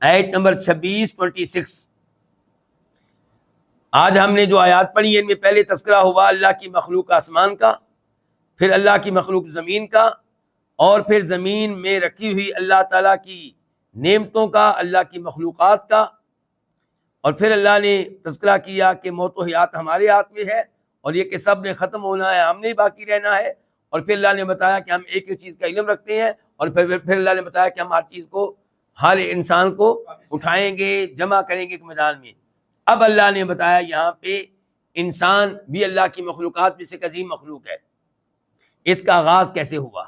آیت نمبر 26 آج ہم نے جو آیات پڑھی ان میں پہلے تذکرہ ہوا اللہ کی مخلوق آسمان کا، پھر اللہ کی مخلوق زمین کا، اور پھر زمین میں رکھی ہوئی اللہ تعالیٰ کی نعمتوں کا، اللہ کی مخلوقات کا، اور پھر اللہ نے تذکرہ کیا کہ موت و حیات ہمارے ہاتھ میں ہے اور یہ کہ سب نے ختم ہونا ہے، ہم نے باقی رہنا ہے، اور پھر اللہ نے بتایا کہ ہم ایک ایک چیز کا علم رکھتے ہیں، اور پھر اللہ نے بتایا کہ ہم ہر چیز کو، ہر انسان کو اٹھائیں گے، جمع کریں گے ایک میدان میں۔ اب اللہ نے بتایا یہاں پہ انسان بھی اللہ کی مخلوقات میں سے ایک عظیم مخلوق ہے، اس کا آغاز کیسے ہوا؟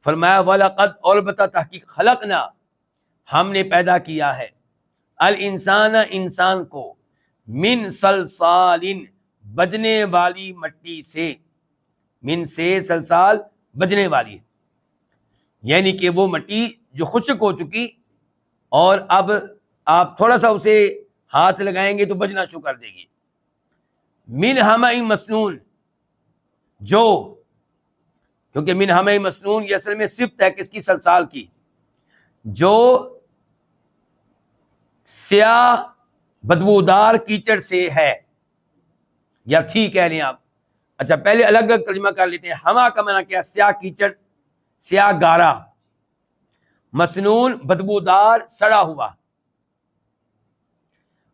فرمایا وَلَقَدْ، اور بتا تحقیق، خلقنا، ہم نے پیدا کیا ہے، الانسان، انسان کو، من صلصال، بجنے والی مٹی سے، من سے سلسال بجنے والی، یعنی کہ وہ مٹی جو خشک ہو چکی اور اب آپ تھوڑا سا اسے ہاتھ لگائیں گے تو بجنا شروع کر دے گی۔ من حمأ مسنون، جو، کیونکہ من حمأ مسنون یہ اصل میں صفت ہے کس کی؟ سلسال کی، جو سیاہ بدبودار کیچڑ سے ہے، یا ٹھیک کہہ رہے ہیں آپ؟ اچھا پہلے الگ الگ ترجمہ کر لیتے ہیں۔ ہما کا معنی کیا؟ سیاہ کیچڑ، سیاہ گارا، مسنون بدبودار، سڑا ہوا۔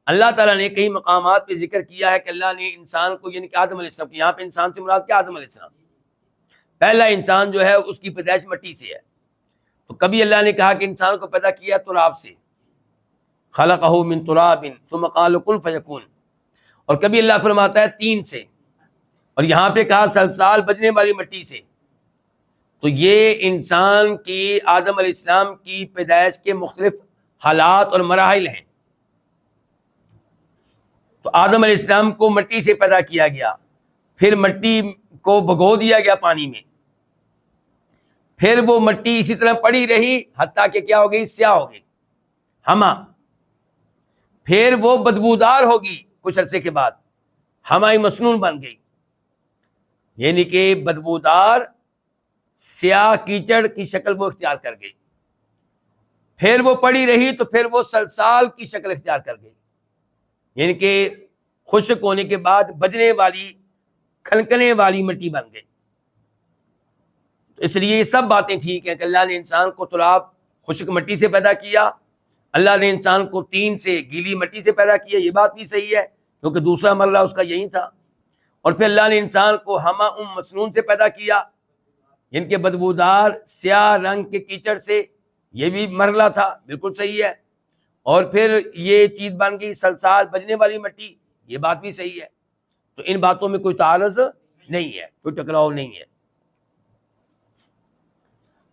اللہ تعالیٰ نے کئی مقامات پہ ذکر کیا ہے کہ اللہ نے انسان کو، یعنی کہ آدم علیہ السلام، یہاں پہ انسان سے مراد کیا؟ آدم علیہ السلام، پہلا انسان جو ہے اس کی پیدائش مٹی سے ہے۔ تو کبھی اللہ نے کہا کہ انسان کو پیدا کیا تراب سے، خلقہ من تراب ثم قال کن فیکون، اور کبھی اللہ فرماتا ہے تین سے، اور یہاں پہ کہا سلسال بجنے والی مٹی سے۔ تو یہ انسان کی، آدم علیہ السلام کی پیدائش کے مختلف حالات اور مراحل ہیں۔ تو آدم علیہ السلام کو مٹی سے پیدا کیا گیا، پھر مٹی کو بھگو دیا گیا پانی میں، پھر وہ مٹی اسی طرح پڑی رہی حتیٰ کہ کیا ہو گئی؟ سیاہ ہو گئی، ہما، پھر وہ بدبودار ہوگی کچھ عرصے کے بعد، ہمائی مسنون بن گئی، یعنی کہ بدبودار سیاہ کیچڑ کی شکل وہ اختیار کر گئی، پھر وہ پڑی رہی تو پھر وہ سلسال کی شکل اختیار کر گئی، یعنی کہ خشک ہونے کے بعد بجنے والی، کھنکنے والی مٹی بن گئی۔ تو اس لیے یہ سب باتیں ٹھیک ہیں کہ اللہ نے انسان کو تراب، خشک مٹی سے پیدا کیا، اللہ نے انسان کو تین سے، گیلی مٹی سے پیدا کیا، یہ بات بھی صحیح ہے کیونکہ دوسرا مرحلہ اس کا یہی تھا، اور پھر اللہ نے انسان کو ہما مسنون سے پیدا کیا، جن کے بدبودار سیاہ رنگ کے کیچڑ سے، یہ بھی مرحلہ تھا، بالکل صحیح ہے، اور پھر یہ چیز بن گئی سلسال بجنے والی مٹی، یہ بات بھی صحیح ہے۔ تو ان باتوں میں کوئی تعارض نہیں ہے، کوئی ٹکراؤ نہیں ہے۔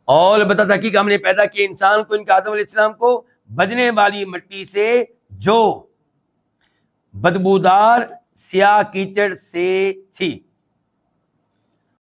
اور بتا تھا کہ ہم نے پیدا کیا انسان کو، ان کے آدم علیہ السلام کو، بجنے والی مٹی سے جو بدبودار سیاہ کیچڑ سے تھی۔